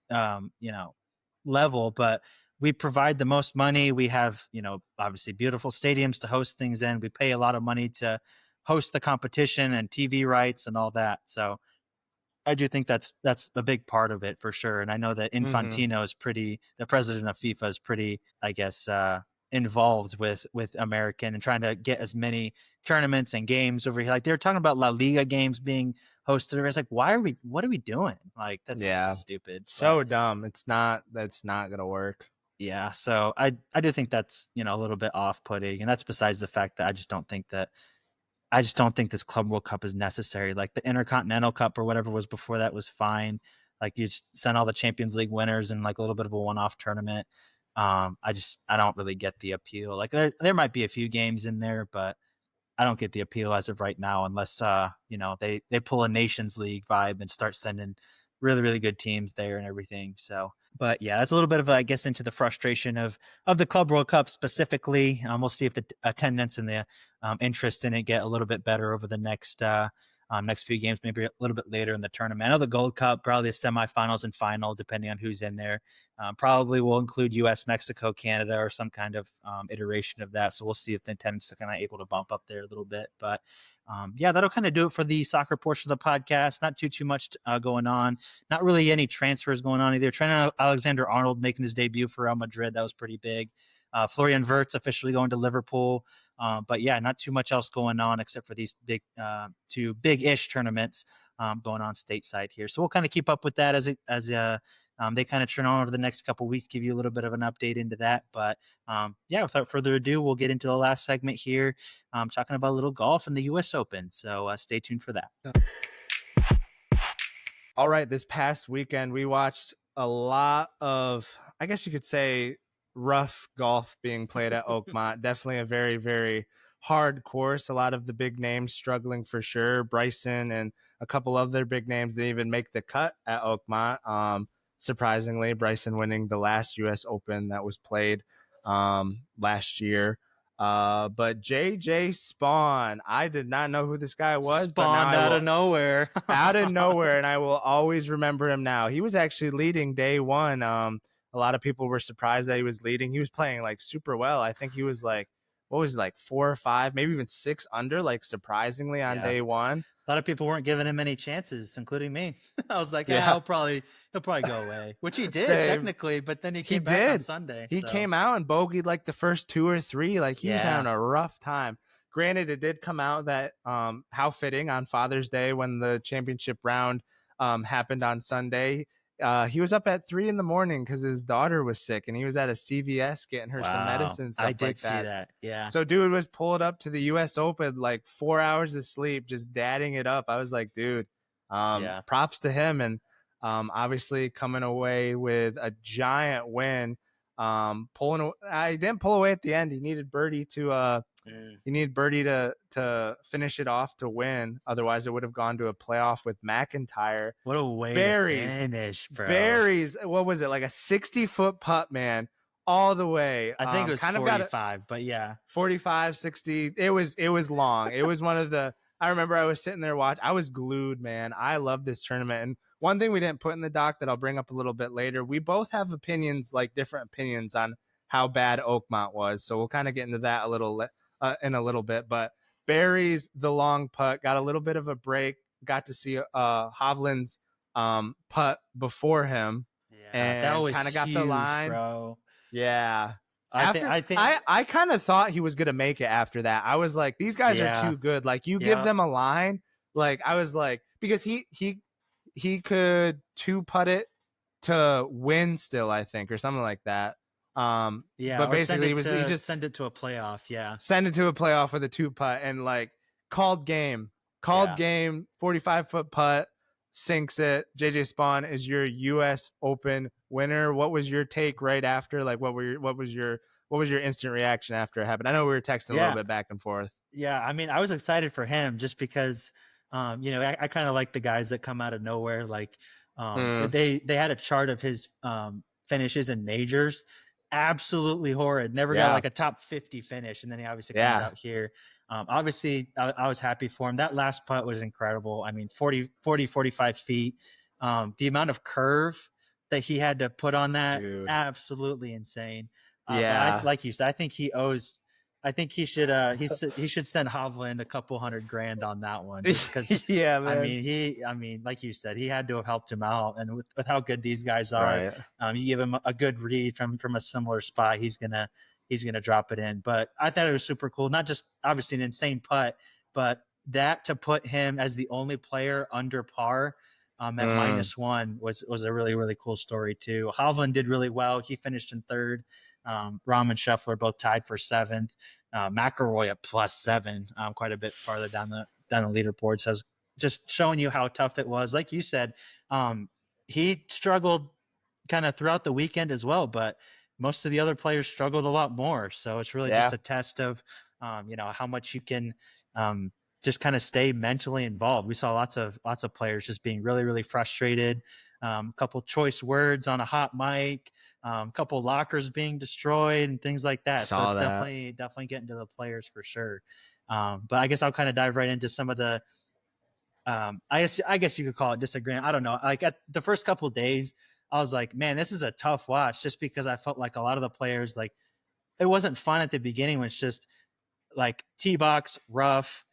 level, but we provide the most money. We have, obviously beautiful stadiums to host things in. We pay a lot of money to host the competition and TV rights and all that. So I do think that's a big part of it for sure. And I know that Mm-hmm. Infantino is the president of FIFA is pretty, I guess, involved with American and trying to get as many tournaments and games over here. Like they were talking about La Liga games being hosted. It's like, what are we doing? Like that's Yeah. stupid. But So dumb. That's not gonna work. yeah, so I do think that's a little bit off putting, and that's besides the fact that I just don't think this Club World Cup is necessary. Like the Intercontinental Cup or whatever was before that was fine. Like you just send all the Champions League winners in like a little bit of a one-off tournament. I don't really get the appeal. Like there might be a few games in there, but I don't get the appeal as of right now unless they pull a Nations League vibe and start sending really really good teams there and everything. So, but yeah, that's a little bit of I guess into the frustration of the Club World Cup specifically. We'll see if the attendance and the interest in it get a little bit better over the next few games, maybe a little bit later in the tournament. I know the Gold Cup, probably the semifinals and final, depending on who's in there. Probably will include U.S., Mexico, Canada, or some kind of iteration of that. So we'll see if the attendance is kind of able to bump up there a little bit. But yeah, that'll kind of do it for the soccer portion of the podcast. Not too much going on. Not really any transfers going on either. Trent Alexander-Arnold making his debut for Real Madrid. That was pretty big. Florian Wirtz officially going to Liverpool. But yeah, not too much else going on except for these two big-ish tournaments going on stateside here. So we'll kind of keep up with that as they kind of turn on over the next couple of weeks, give you a little bit of an update into that. But yeah, without further ado, we'll get into the last segment here, talking about a little golf and the U.S. Open. So stay tuned for that. All right, this past weekend we watched a lot of, I guess you could say, rough golf being played at Oakmont. Definitely a very, very hard course. A lot of the big names struggling for sure. Bryson and a couple other big names didn't even make the cut at Oakmont. Surprisingly, Bryson winning the last U.S. Open that was played last year. But JJ Spaun, I did not know who this guy was, but now Spawned I out of will nowhere. out of nowhere, and I will always remember him now. He was actually leading day one. A lot of people were surprised that he was leading. He was playing like super well. I think he was like, what was it, like 4 or 5, maybe even 6 under, like surprisingly on Yeah. day one. A lot of people weren't giving him any chances, including me. I was like, Yeah, he'll probably go away, which he did same. technically, but then he He came back on did. Sunday. He So came out and bogeyed like the first 2 or 3. Like he was yeah, having a rough time. Granted, it did come out that how fitting on Father's Day when the championship round happened on Sunday. He was up at 3 in the morning because his daughter was sick, and he was at a CVS getting her some wow, medicine, I stuff did like see that. that. Yeah, So dude was pulled up to the U.S. Open like 4 hours of sleep, just dadding it up. I was like, dude, yeah. props to him, and obviously coming away with a giant win. I didn't pull away at the end. Mm. He needed birdie to finish it off to win. Otherwise, it would have gone to a playoff with McIntyre. What a way to Berries, finish, bro. berries. What was it, like a 60-foot putt, man, all the way? I think it was Kind of got a 45, but yeah, 45, 60. It was long. It was one of the. I remember I was sitting there watching. I was glued, man. I love this tournament. And one thing we didn't put in the doc that I'll bring up a little bit later. We both have opinions, like different opinions on how bad Oakmont was. So we'll kind of get into that in a little bit. But Barry's the long putt got a little bit of a break. Got to see Hovland's putt before him, yeah, that and was kind of got the huge, line. bro. Yeah. I After I think, I kind of thought he was gonna make it after that. I was like, these guys are yeah, too good. Like you give yeah, them a line, like I was like, because he could two putt it to win still, I think, or something like that. yeah, But or basically he just send it to a playoff. Yeah, send it to a playoff with a two putt and like called game, yeah. 45-foot putt, sinks it. JJ Spaun is your U.S. Open winner. What was your take right after? Like, what was your instant reaction after it happened? I know we were texting a little Yeah, bit back and forth. yeah. I mean, I was excited for him just because, I kind of like the guys that come out of nowhere. Like, Mm, they had a chart of his finishes in majors, absolutely horrid. Never got yeah, like a top 50 finish, and then he obviously comes yeah, out here. Obviously, I was happy for him. That last putt was incredible. I mean, 40, 45 feet. The amount of curve that he had to put on that, Dude. absolutely insane. But Yeah. like you said, I think he owes. I think he should. He should send Hovland a couple $100,000 on that one, just because. Yeah, I man. mean, like you said, he had to have helped him out, and with how good these guys are, Right. you give him a good read from a similar spot, he's gonna drop it in. But I thought it was super cool. Not just obviously an insane putt, but that to put him as the only player under par at Mm. -1 was a really really cool story too. Hovland did really well. He finished in third. Rahm and Scheffler both tied for seventh. McIlroy at +7, quite a bit farther down the leaderboards, has just showing you how tough it was. Like you said, he struggled kind of throughout the weekend as well, but most of the other players struggled a lot more. So it's really just Yeah. a test of, how much you can just kind of stay mentally involved. We saw lots of players just being really, really frustrated. A couple choice words on a hot mic, a couple lockers being destroyed, and things like that. So Saw it's that. definitely getting to the players for sure. But I guess I'll kind of dive right into some of the I guess you could call it disagreement. I don't know. Like at the first couple of days, I was like, man, this is a tough watch, just because I felt like a lot of the players, like, it wasn't fun at the beginning when it's just like tee box rough,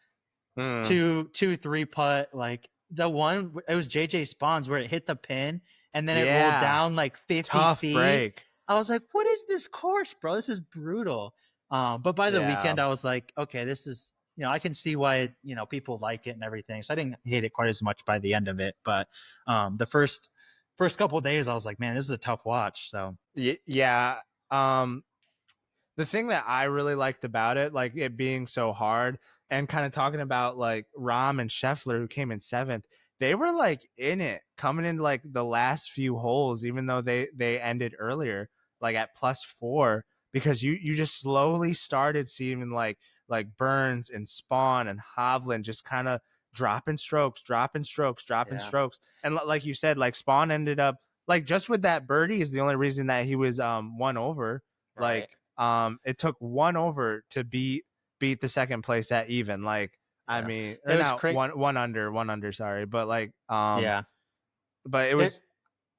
Mm. two three putt, like the one, it was JJ Spawn's where it hit the pin and then it rolled Yeah. down like 50 Tough feet. break. I was like, what is this course, bro? This is brutal. But by the Yeah. weekend, I was like, okay, this is, I can see why, people like it and everything. So I didn't hate it quite as much by the end of it. But the first couple of days, I was like, man, this is a tough watch. So Yeah. Um, the thing that I really liked about it, like it being so hard, and kind of talking about like Rahm and Scheffler, who came in seventh, they were like in it coming into like the last few holes, even though they ended earlier, like at +4, because you just slowly started seeing like Burns and Spawn and Hovland just kind of dropping strokes, dropping strokes, dropping yeah, strokes, and like you said, like Spawn ended up like just with that birdie is the only reason that he was one over. right. Like it took one over to beat the second place at even. Like I Yeah, mean, it or was not crazy. one under, sorry. But like Yeah, but it it. was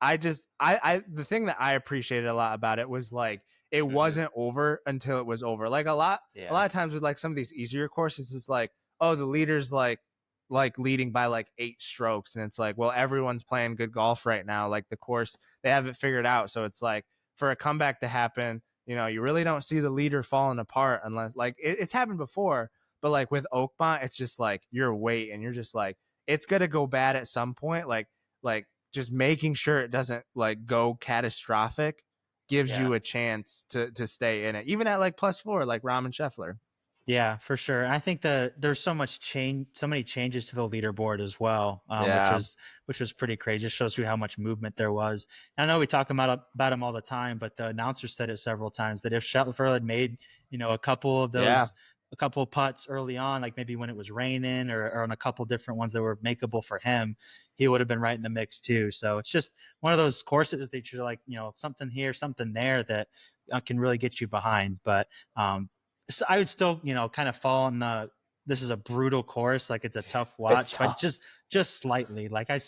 I just I the thing that I appreciated a lot about it was like it Mhm. wasn't over until it was over. Like a Yeah, lot of times with like some of these easier courses, it's like, oh, the leader's like leading by like 8 strokes, and it's like, well, everyone's playing good golf right now. Like the course, they have it figured out. So it's like for a comeback to happen, you really don't see the leader falling apart unless like it's happened before. But like with Oakmont, it's just like you're waiting. You're just like it's gonna go bad at some point. Like just making sure it doesn't like go catastrophic gives yeah. you a chance to stay in it, even at like +4, like Rahm and Scheffler. Yeah, for sure. And I think there's so much change, so many changes to the leaderboard as well, Yeah, which was pretty crazy. Just shows you how much movement there was. And I know we talk about him all the time, but the announcer said it several times that if Shetler had made a couple of yeah, those, a couple of putts early on, like maybe when it was raining or on a couple different ones that were makeable for him, he would have been right in the mix too. So it's just one of those courses that you're like, something here, something there that can really get you behind. But so I would still, kind of fall on the, this is a brutal course, like it's a tough it's watch, but tough. just slightly. Like I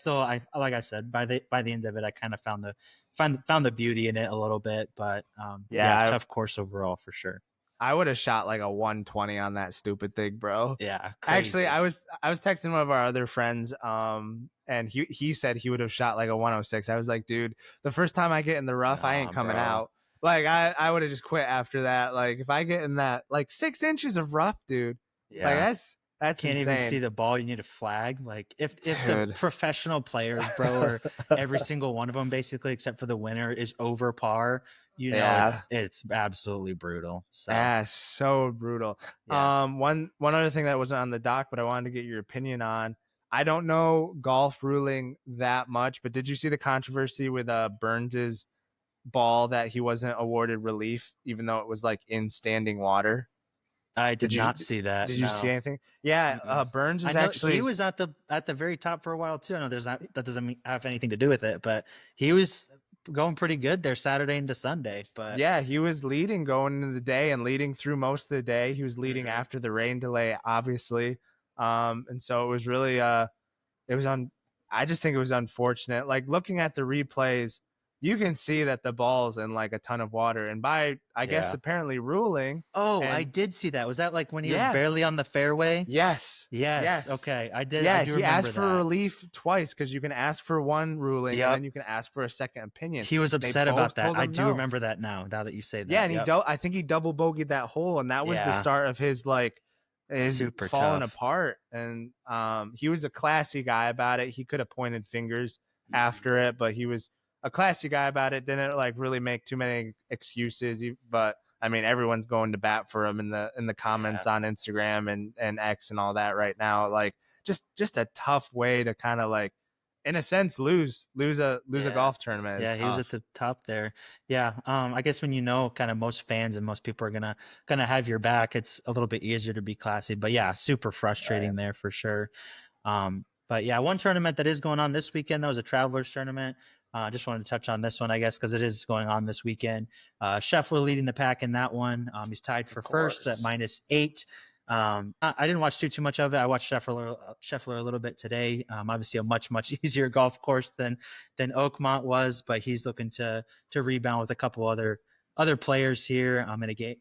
like I said, by the end of it, I kind of found the beauty in it a little bit. But yeah, Yeah, tough course overall for sure. I would have shot like a 120 on that stupid thing, bro. Yeah, Actually, crazy. I was texting one of our other friends, and he said he would have shot like a 106. I was like, dude, the first time I get in the rough, I Nah, ain't coming bro. out. Like I would have just quit after that. Like if I get in that like 6 inches of rough, dude, like Yeah. that's Can't even see insane, the ball. You need a flag. Like if the dude. professional players, bro, or every single one of them, basically, except for the winner, is over par, Yeah. it's absolutely brutal. So Yeah, so brutal. yeah. One other thing that wasn't on the dock, but I wanted to get your opinion on. I don't know golf ruling that much, but did you see the controversy with Burns's ball that he wasn't awarded relief, even though it was like in standing water? I Did did you not see that. did you see No. anything? Yeah, Mm-mm. Burns I was know he actually was at the very top for a while too. I know that doesn't have anything to do with it, but he was going pretty good there Saturday into Sunday. But yeah, he was leading going into the day and leading through most of the day. He was leading mhm. after the rain delay, obviously. And so it was really it was on I just think it was unfortunate. Like looking at the replays, you can see that the ball's in like a ton of water. And by, I guess, Yeah. apparently ruling, Oh, I and did see that. Was that like when he was yeah, barely on the fairway? yes, Yes. yes. Okay. I did. I Yeah, do he asked remember for that. relief twice because you can ask for one ruling and Yep. then you can ask for a second opinion. He was They upset both about that. told I him do no. remember that now that you say Yeah, that. and Yep. I think he double bogeyed that hole, and that was the Yeah. start of his like his Super falling tough. apart. And he was a classy guy about it. He could have pointed fingers after it, but he was a classy guy about it. Didn't like really make too many excuses. But I mean, everyone's going to bat for him in the comments on Instagram and X and all that right now. Like just a tough way to kind of like, in a sense, lose a golf tournament is Yeah, he was at tough. the top there. Yeah, I guess when you know kind of most fans and most people are gonna have your back, it's a little bit easier to be classy. But yeah, super frustrating there for sure. But yeah, one tournament that is going on this weekend, though, is a Travelers tournament. I just wanted to touch on this one, I guess, because it is going on this weekend. Scheffler leading the pack in that one. He's tied for first at -8. I didn't watch too much of it. I watched Scheffler a little bit today. Obviously, a much easier golf course than Oakmont was, but he's looking to rebound with a couple other players here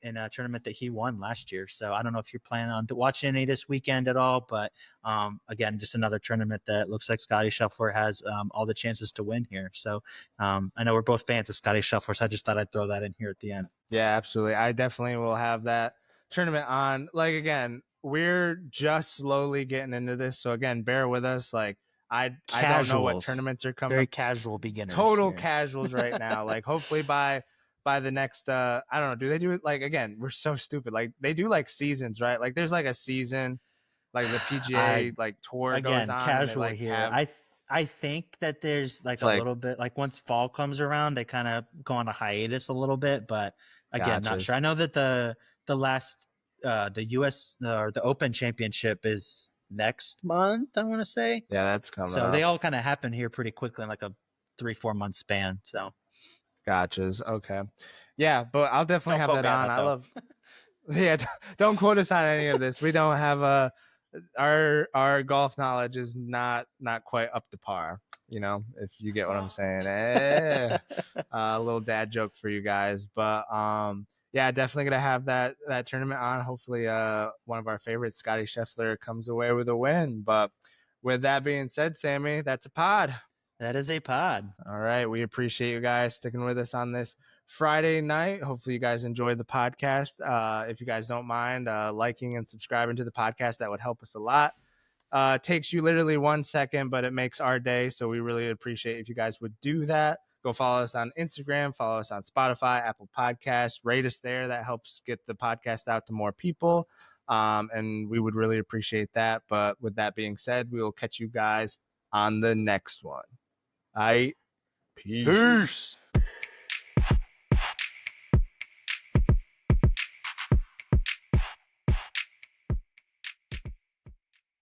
in a tournament that he won last year. So I don't know if you're planning on watching any this weekend at all, but again, just another tournament that looks like Scotty Scheffler has all the chances to win here. So I know we're both fans of Scotty Scheffler, so I just thought I'd throw that in here at the end. Yeah, absolutely. I definitely will have that tournament on. Like again, we're just slowly getting into this, so again, bear with us. Like I don't know what tournaments are coming very up. casual beginners, Total here. casuals right now. Like hopefully by the next I don't know, do they do it like, again, we're so stupid. Like they do like seasons, right? Like there's like a season, like the PGA like tour goes Again, on and they casual like here. have I think that there's like it's a like little bit like once fall comes around, they kind of go on a hiatus a little bit, but again, not sure. gotchas. I know that the last the US or the Open Championship is next month, I want to say. Yeah, that's coming So they up. all kind of happen here pretty quickly in like a 3-4 month span. So Gotchas. Okay. Yeah, but I'll definitely don't have quote that me on on. that I though. love yeah, don't quote us on any of this. We don't have our golf knowledge is not quite up to par, if you get what I'm saying. A little dad joke for you guys, but yeah, definitely gonna have that tournament on. Hopefully one of our favorites, Scotty Scheffler, comes away with a win. But with that being said, Sammy, that's a pod. That is a pod. All right. We appreciate you guys sticking with us on this Friday night. Hopefully, you guys enjoyed the podcast. If you guys don't mind liking and subscribing to the podcast, that would help us a lot. Takes you literally 1 second, but it makes our day. So we really appreciate if you guys would do that. Go follow us on Instagram, follow us on Spotify, Apple Podcasts, rate us there. That helps get the podcast out to more people. And we would really appreciate that. But with that being said, we will catch you guys on the next one. All right. Peace.